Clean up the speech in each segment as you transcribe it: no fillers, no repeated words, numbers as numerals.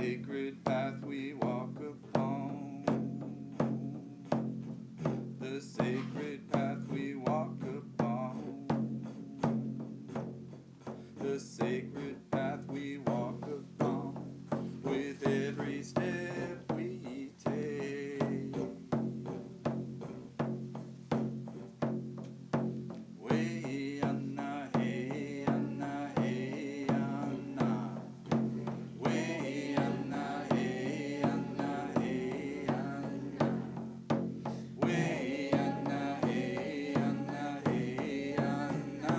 sacred path we walk upon, the sacred path we walk upon, the sacred path we walk upon, with every step we take. Way Anna, hey Anna, hey Anna. Way Anna, hey Anna, hey Anna. Way Anna, hey Anna, hey Anna.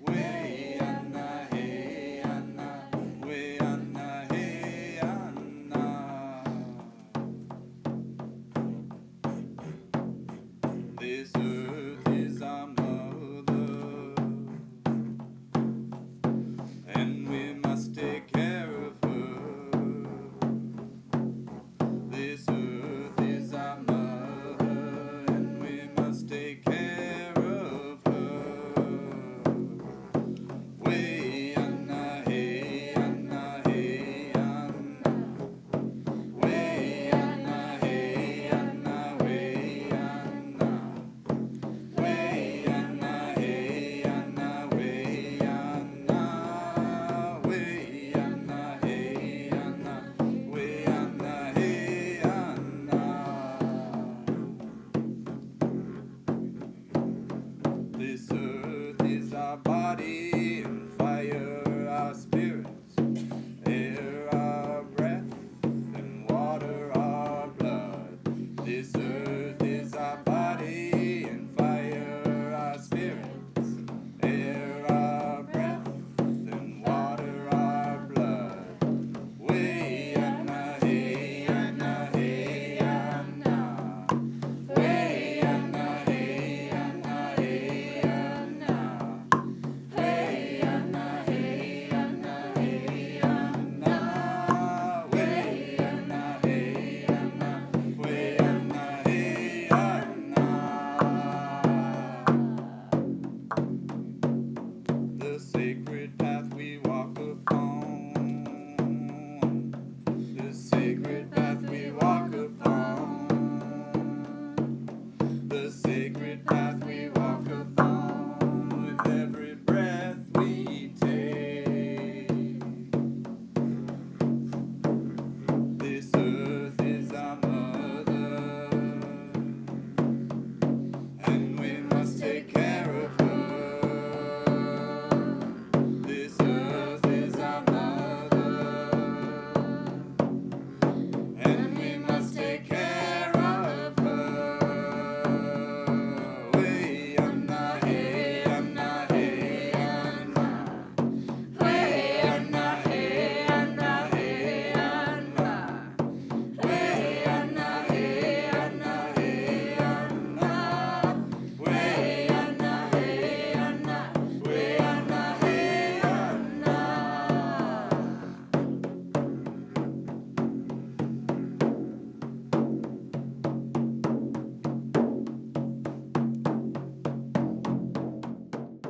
Way Anna, hey Anna, way Anna, hey Anna. This earth is our mother, and we must take care of her. This earth is our mother, and we must take care of her. Way Anna, hey Anna, hey Anna. Way Anna, hey Anna, way Anna. Way Anna, hey Anna, way Anna. Way Anna, hey Anna, way Anna, hey Anna. This earth is our body, and fire our spirits, air our breath, and water our blood. This earth is our body, and fire our spirits, air our breath, and water our blood. Way Anna, hey Anna, hey Anna. Way Anna, hey Anna, hey Anna. Way Anna, hey Anna, hey Anna. Way Anna, hey Anna, way Anna, hey Anna. The sacred path we walk upon, the sacred path we walk upon, the sacred path we walk upon, with every breath we take. This earth is our mother, and we must take care of her. This earth is our mother, and we must take care of her. Way Anna, hey Anna, hey Anna. Way Anna, hey Anna, hey Anna. Way Anna, hey Anna, hey Anna. Way Anna, hey Anna, way Anna, hey Anna.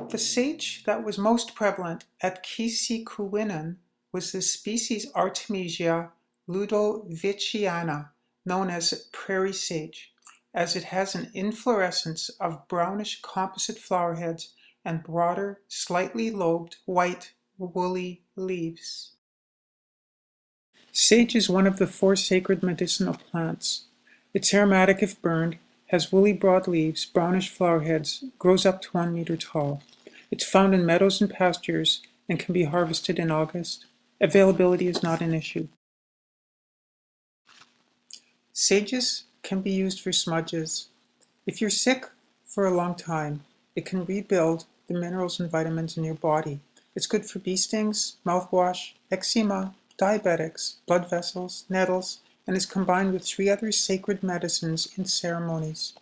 The sage that was most prevalent at Keeseekoowenin was the species Artemisia ludoviciana, known as prairie sage, as it has an inflorescence of brownish composite flower heads and broader, slightly lobed, white, woolly leaves. Sage is one of the 4 sacred medicinal plants. It's aromatic if burned, has woolly broad leaves, brownish flower heads, grows up to 1 meter tall. It's found in meadows and pastures and can be harvested in August. Availability is not an issue. Sages can be used for smudges. If you're sick for a long time, it can rebuild the minerals and vitamins in your body. It's good for bee stings, mouthwash, eczema, diabetics, blood vessels, nettles, and is combined with 3 other sacred medicines in ceremonies.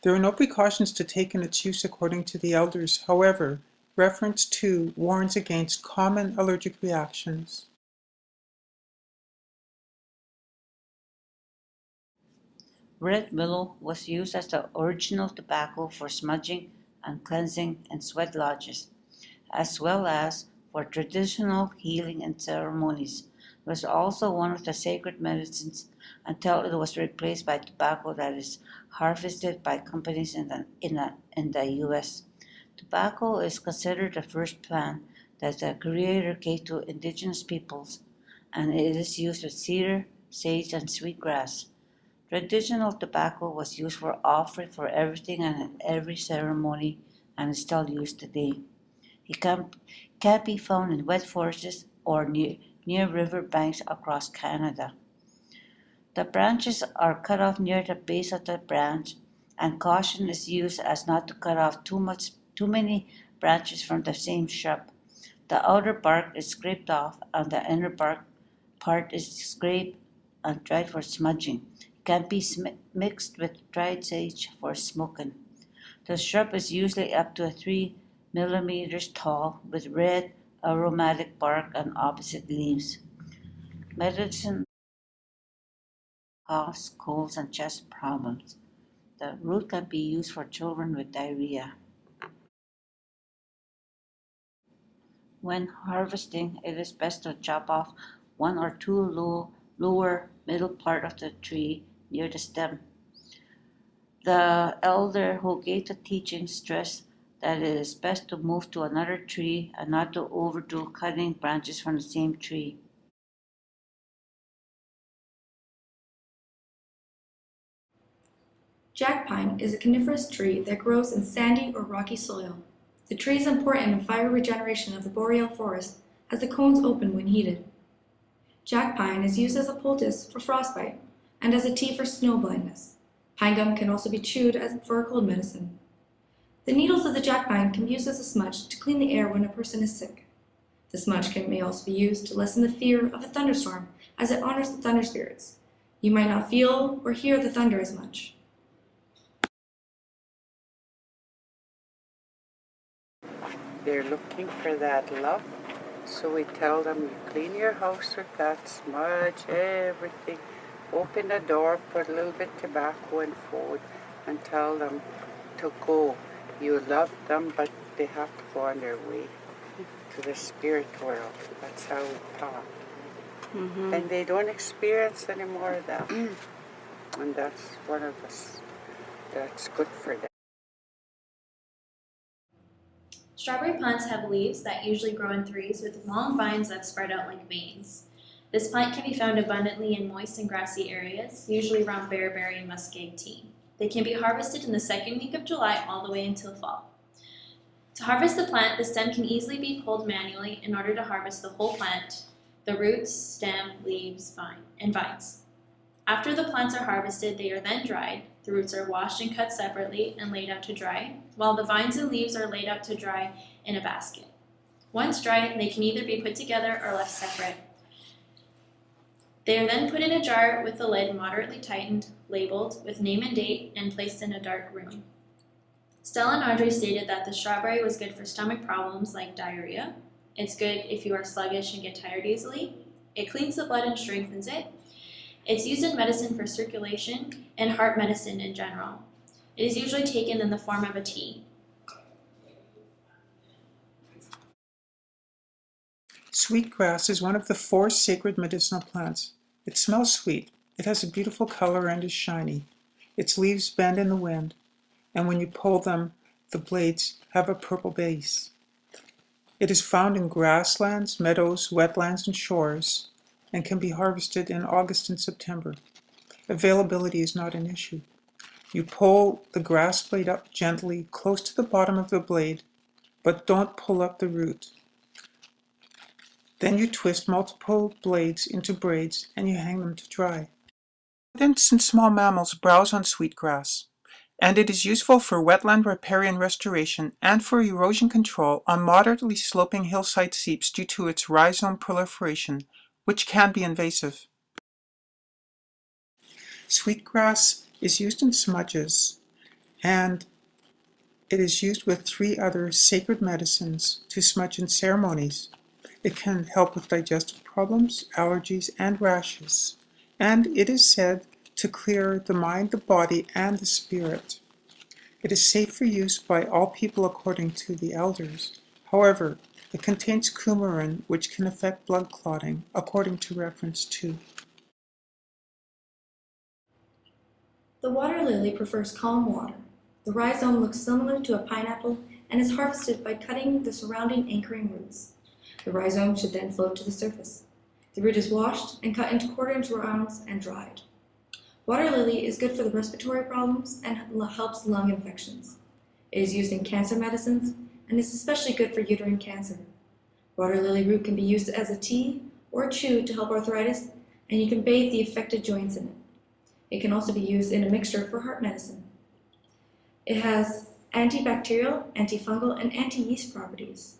There are no precautions to take in its use according to the elders. However, reference 2 warns against common allergic reactions. Red willow was used as the original tobacco for smudging and cleansing in sweat lodges, as well as for traditional healing and ceremonies was also one of the sacred medicines until it was replaced by tobacco that is harvested by companies in the U.S. Tobacco is considered the first plant that the Creator gave to Indigenous peoples, and it is used with cedar, sage, and sweetgrass. Traditional tobacco was used for offering for everything and in every ceremony, and is still used today. It can be found in wet forests or near river banks across Canada. The branches are cut off near the base of the branch, and caution is used as not to cut off too many branches from the same shrub. The outer bark is scraped off, and the inner bark part is scraped and dried for smudging. It can be mixed with dried sage for smoking. The shrub is usually up to 3 millimeters tall, with red, aromatic bark and opposite leaves. Medicine coughs, colds, and chest problems. The root can be used for children with diarrhea. When harvesting, it is best to chop off one or two lower middle part of the tree near the stem. The elder who gave the teaching stressed that it is best to move to another tree and not to overdo cutting branches from the same tree. Jack pine is a coniferous tree that grows in sandy or rocky soil. The tree is important in fire regeneration of the boreal forest as the cones open when heated. Jack pine is used as a poultice for frostbite and as a tea for snow blindness. Pine gum can also be chewed for a cold medicine. The needles of the jack pine can be used as a smudge to clean the air when a person is sick. The smudge may also be used to lessen the fear of a thunderstorm as it honors the thunder spirits. You might not feel or hear the thunder as much. They're looking for that love, so we tell them, you clean your house with that smudge, everything. Open the door, put a little bit of tobacco and food, and tell them to go. You love them, but they have to go on their way to the spirit world. That's how we talk. Mm-hmm. And they don't experience any more of that. And that's one of us. That's good for them. Strawberry plants have leaves that usually grow in threes with long vines that spread out like veins. This plant can be found abundantly in moist and grassy areas, usually around bearberry and muskeg tea. They can be harvested in the second week of July all the way until fall. To harvest the plant, the stem can easily be pulled manually in order to harvest the whole plant, the roots, stem, leaves, and vines. After the plants are harvested, they are then dried. The roots are washed and cut separately and laid out to dry, while the vines and leaves are laid out to dry in a basket. Once dried, they can either be put together or left separate. They are then put in a jar with the lid moderately tightened, labeled with name and date, and placed in a dark room. Stella and Audrey stated that the strawberry was good for stomach problems like diarrhea. It's good if you are sluggish and get tired easily. It cleans the blood and strengthens it. It's used in medicine for circulation and heart medicine in general. It is usually taken in the form of a tea. Sweetgrass is one of the 4 sacred medicinal plants. It smells sweet. It has a beautiful color and is shiny. Its leaves bend in the wind, and when you pull them, the blades have a purple base. It is found in grasslands, meadows, wetlands, and shores, and can be harvested in August and September. Availability is not an issue. You pull the grass blade up gently close to the bottom of the blade, but don't pull up the root. Then you twist multiple blades into braids and you hang them to dry. Rodents and small mammals browse on sweetgrass, and it is useful for wetland riparian restoration and for erosion control on moderately sloping hillside seeps due to its rhizome proliferation, which can be invasive. Sweetgrass is used in smudges, and it is used with 3 other sacred medicines to smudge in ceremonies. It can help with digestive problems, allergies, and rashes, and it is said to clear the mind, the body, and the spirit. It is safe for use by all people according to the elders. However, It contains coumarin, which can affect blood clotting, according to reference 2. The water lily prefers calm water. The rhizome looks similar to a pineapple and is harvested by cutting the surrounding anchoring roots. The rhizome should then float to the surface. The root is washed and cut into quarter-inch rounds and dried. Water lily is good for the respiratory problems and helps lung infections. It is used in cancer medicines and is especially good for uterine cancer. Water lily root can be used as a tea or chewed to help arthritis, and you can bathe the affected joints in it. It can also be used in a mixture for heart medicine. It has antibacterial, antifungal, and anti-yeast properties.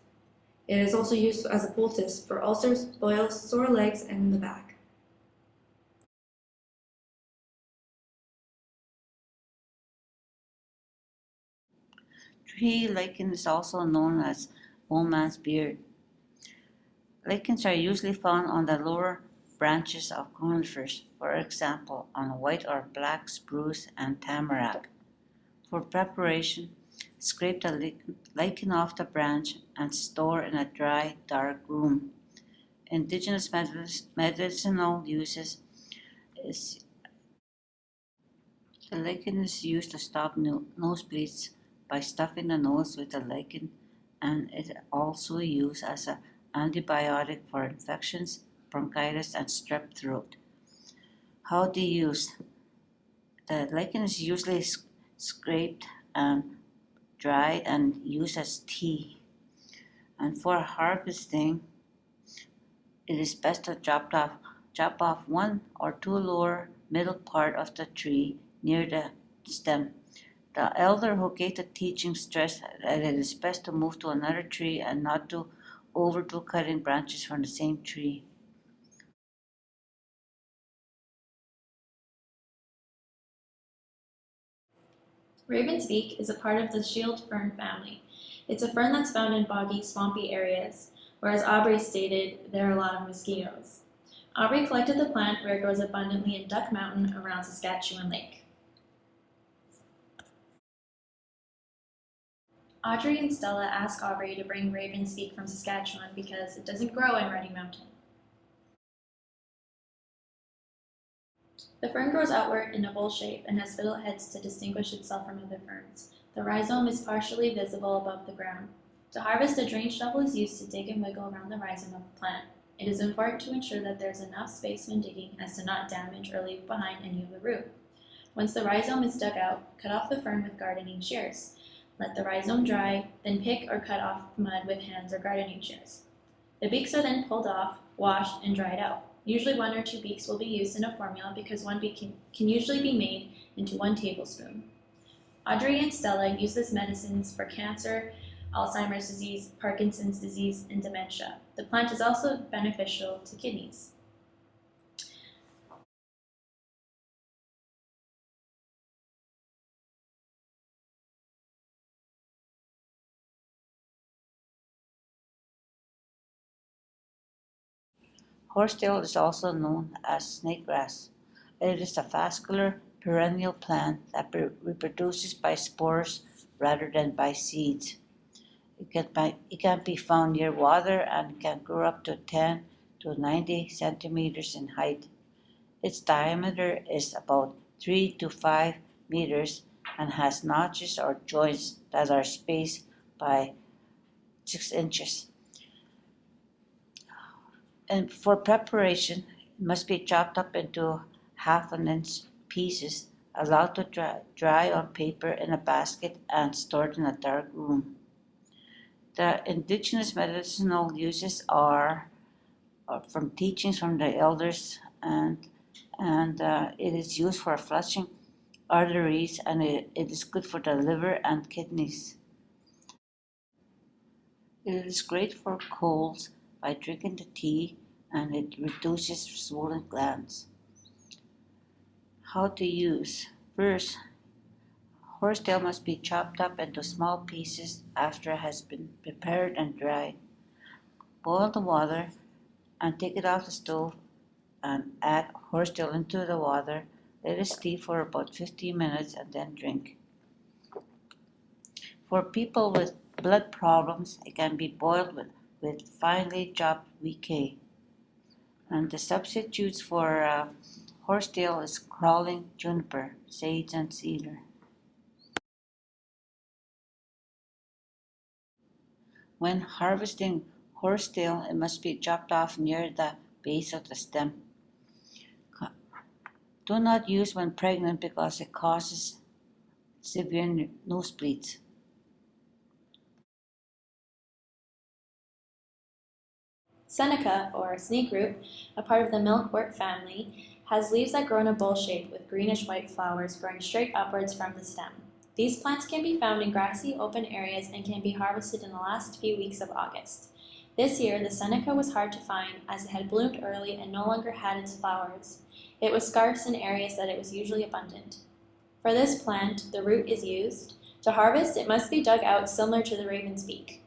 It is also used as a poultice for ulcers, boils, sore legs, and in the back. Tree lichen is also known as old man's beard. Lichens are usually found on the lower branches of conifers, for example, on white or black spruce and tamarack. For preparation, scrape the lichen off the branch and store in a dry, dark room. Indigenous medicinal uses is the lichen is used to stop nosebleeds by stuffing the nose with the lichen, and it also used as an antibiotic for infections, bronchitis, and strep throat. How to use? The lichen is usually scraped and dried and used as tea. And for harvesting, it is best to chop off 1 or 2 lower middle part of the tree near the stem. The elder who gave the teaching stressed that it is best to move to another tree and not to overdo cutting branches from the same tree. Raven's beak is a part of the shield fern family. It's a fern that's found in boggy, swampy areas, whereas Audrey stated there are a lot of mosquitoes. Audrey collected the plant where it grows abundantly in Duck Mountain around Saskatchewan Lake. Audrey and Stella asked Aubrey to bring Raven's beak from Saskatchewan because it doesn't grow in Ready Mountain. The fern grows outward in a bowl shape and has fiddle heads to distinguish itself from other ferns. The rhizome is partially visible above the ground. To harvest, a drain shovel is used to dig and wiggle around the rhizome of the plant. It is important to ensure that there is enough space when digging as to not damage or leave behind any of the root. Once the rhizome is dug out, cut off the fern with gardening shears. Let the rhizome dry, then pick or cut off mud with hands or gardening shears. The beaks are then pulled off, washed, and dried out. Usually 1 or 2 beaks will be used in a formula because 1 beak can usually be made into 1 tablespoon. Audrey and Stella use this medicines for cancer, Alzheimer's disease, Parkinson's disease, and dementia. The plant is also beneficial to kidneys. Horsetail is also known as snakegrass. It is a vascular perennial plant that reproduces by spores rather than by seeds. It can be found near water and can grow up to 10 to 90 centimeters in height. Its diameter is about 3 to 5 meters and has notches or joints that are spaced by 6 inches. And for preparation, it must be chopped up into 1/2 inch pieces, allowed to dry on paper in a basket, and stored in a dark room. The indigenous medicinal uses are from teachings from the elders, and it is used for flushing arteries, and it is good for the liver and kidneys. It is great for colds by drinking the tea, and it reduces swollen glands. How to use? First, horsetail must be chopped up into small pieces after it has been prepared and dried. Boil the water and take it off the stove and add horsetail into the water. Let it steep for about 15 minutes and then drink. For people with blood problems, it can be boiled with with finely chopped VK. And the substitutes for horsetail is crawling juniper, sage, and cedar. When harvesting horsetail, it must be chopped off near the base of the stem. Do not use when pregnant because it causes severe nosebleeds. Seneca, or snake root, a part of the milkwort family, has leaves that grow in a bowl shape with greenish-white flowers growing straight upwards from the stem. These plants can be found in grassy, open areas and can be harvested in the last few weeks of August. This year, the Seneca was hard to find as it had bloomed early and no longer had its flowers. It was scarce in areas that it was usually abundant. For this plant, the root is used. To harvest, it must be dug out similar to the raven's beak.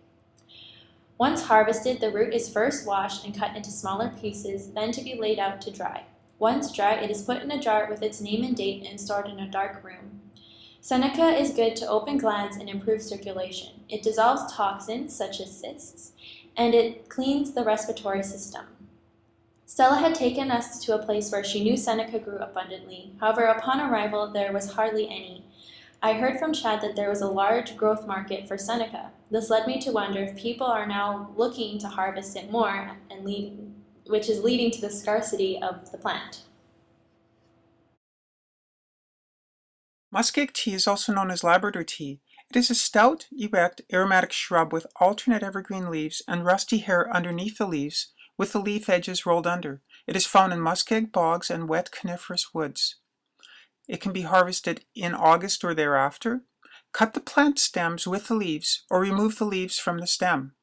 Once harvested, the root is first washed and cut into smaller pieces, then to be laid out to dry. Once dry, it is put in a jar with its name and date and stored in a dark room. Seneca is good to open glands and improve circulation. It dissolves toxins such as cysts, and it cleans the respiratory system. Stella had taken us to a place where she knew Seneca grew abundantly. However, upon arrival, there was hardly any. I heard from Chad that there was a large growth market for Seneca. This led me to wonder if people are now looking to harvest it more, which is leading to the scarcity of the plant. Muskeg tea is also known as Labrador tea. It is a stout, erect, aromatic shrub with alternate evergreen leaves and rusty hair underneath the leaves, with the leaf edges rolled under. It is found in muskeg bogs and wet coniferous woods. It can be harvested in August or thereafter. Cut the plant stems with the leaves or remove the leaves from the stem.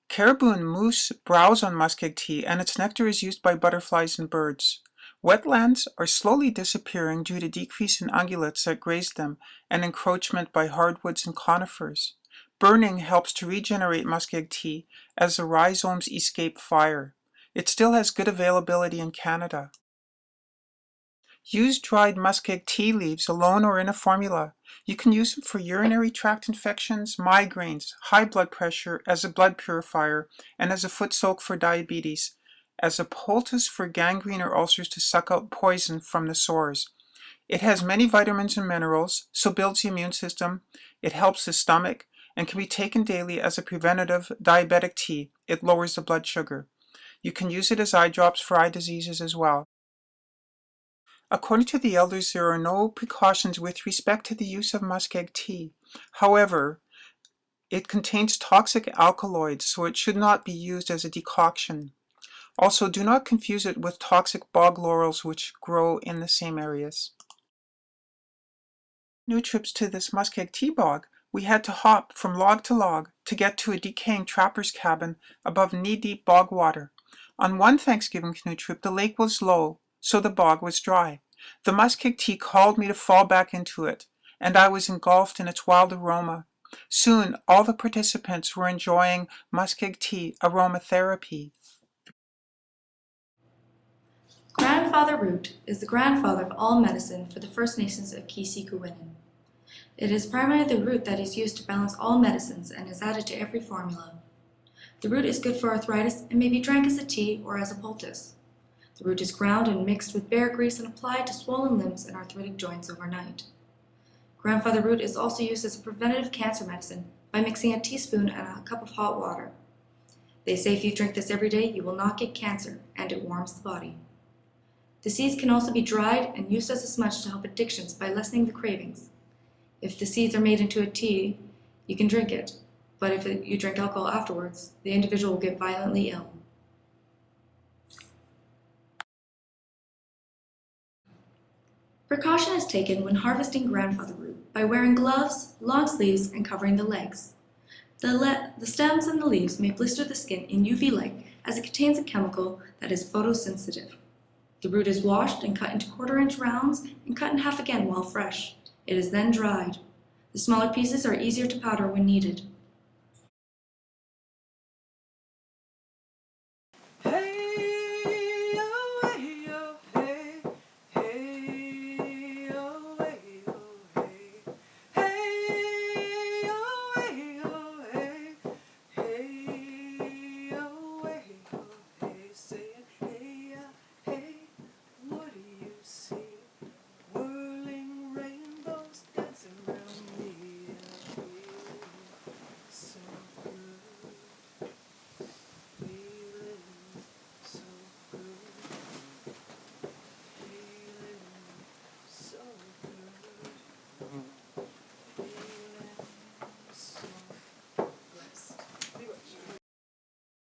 Caribou and moose browse on muskeg tea and its nectar is used by butterflies and birds. Wetlands are slowly disappearing due to decrease in ungulates that graze them and encroachment by hardwoods and conifers. Burning helps to regenerate muskeg tea as the rhizomes escape fire. It still has good availability in Canada. Use dried muskeg tea leaves alone or in a formula. You can use them for urinary tract infections, migraines, high blood pressure, as a blood purifier, and as a foot soak for diabetes, as a poultice for gangrene or ulcers to suck out poison from the sores. It has many vitamins and minerals, so builds the immune system. It helps the stomach and can be taken daily as a preventative diabetic tea. It lowers the blood sugar. You can use it as eye drops for eye diseases as well. According to the elders, there are no precautions with respect to the use of muskeg tea. However, it contains toxic alkaloids, so it should not be used as a decoction. Also, do not confuse it with toxic bog laurels, which grow in the same areas. New trips to this muskeg tea bog, we had to hop from log to log to get to a decaying trapper's cabin above knee-deep bog water. On one Thanksgiving canoe trip, the lake was low, so the bog was dry. The muskeg tea called me to fall back into it, and I was engulfed in its wild aroma. Soon, all the participants were enjoying muskeg tea aromatherapy. Grandfather root is the grandfather of all medicine for the First Nations of Keeseekoowenin. It is primarily the root that is used to balance all medicines and is added to every formula. The root is good for arthritis and may be drank as a tea or as a poultice. The root is ground and mixed with bear grease and applied to swollen limbs and arthritic joints overnight. Grandfather root is also used as a preventative cancer medicine by mixing a teaspoon and a cup of hot water. They say if you drink this every day, you will not get cancer, and it warms the body. The seeds can also be dried and used as a smudge to help addictions by lessening the cravings. If the seeds are made into a tea, you can drink it, but if you drink alcohol afterwards, the individual will get violently ill. Precaution is taken when harvesting grandfather root by wearing gloves, long sleeves, and covering the legs. The stems and the leaves may blister the skin in UV light as it contains a chemical that is photosensitive. The root is washed and cut into quarter-inch rounds and cut in half again while fresh. It is then dried. The smaller pieces are easier to powder when needed.